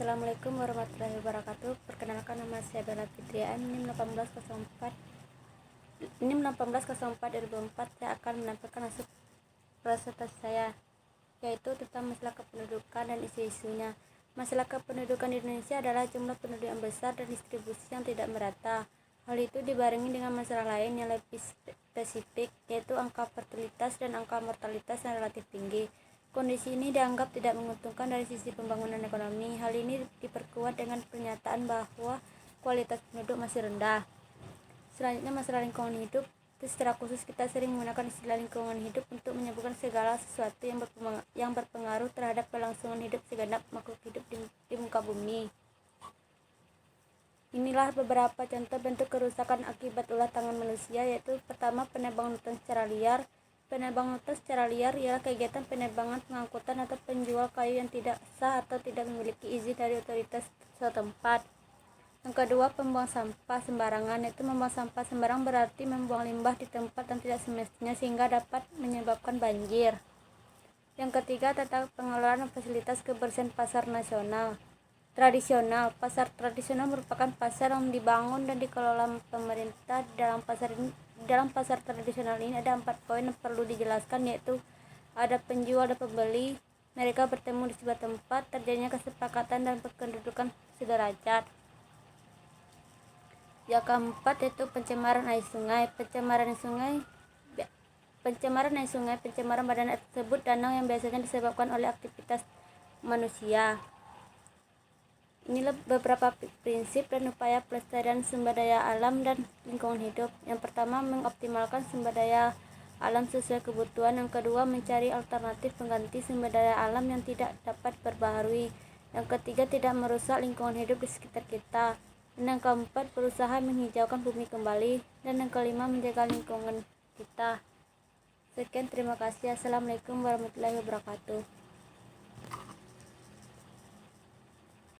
Assalamualaikum warahmatullahi wabarakatuh. Perkenalkan, nama saya Bella Fitrian, NIM 1804 2004. Saya akan menampilkan hasil presentasi saya, yaitu tentang masalah kependudukan dan isu-isunya. Masalah kependudukan di Indonesia adalah jumlah penduduk yang besar dan distribusi yang tidak merata. Hal itu dibarengi dengan masalah lain yang lebih spesifik, yaitu angka fertilitas dan angka mortalitas yang relatif tinggi. Kondisi ini dianggap tidak menguntungkan dari sisi pembangunan ekonomi. Hal ini diperkuat dengan pernyataan bahwa kualitas penduduk masih rendah. Selanjutnya, masalah lingkungan hidup. Secara khusus kita sering menggunakan istilah lingkungan hidup untuk menyebutkan segala sesuatu yang berpengaruh terhadap kelangsungan hidup segenap makhluk hidup di muka bumi. Inilah beberapa contoh bentuk kerusakan akibat ulah tangan manusia, yaitu pertama, penebangan hutan secara liar. Penebangan hutan secara liar ialah kegiatan penebangan, pengangkutan, atau penjual kayu yang tidak sah atau tidak memiliki izin dari otoritas setempat. Yang kedua, pembuang sampah sembarangan, yaitu membuang sampah sembarang berarti membuang limbah di tempat yang tidak semestinya sehingga dapat menyebabkan banjir. Yang ketiga, tata pengelolaan fasilitas kebersihan pasar tradisional. Pasar tradisional merupakan pasar yang dibangun dan dikelola pemerintah. Dalam pasar tradisional ini ada 4 poin yang perlu dijelaskan, yaitu ada penjual dan pembeli, mereka bertemu di sebuah tempat, terjadinya kesepakatan dan kedudukan sederajat. Yang keempat, yaitu pencemaran air sungai. Pencemaran badan air tersebut danau yang biasanya disebabkan oleh aktivitas manusia. Inilah beberapa prinsip dan upaya pelestarian sumber daya alam dan lingkungan hidup. Yang pertama, mengoptimalkan sumber daya alam sesuai kebutuhan. Yang kedua, mencari alternatif pengganti sumber daya alam yang tidak dapat diperbaharui. Yang ketiga, tidak merusak lingkungan hidup di sekitar kita. Dan yang keempat, berusaha menghijaukan bumi kembali. Dan yang kelima, menjaga lingkungan kita. Sekian, terima kasih. Assalamualaikum warahmatullahi wabarakatuh.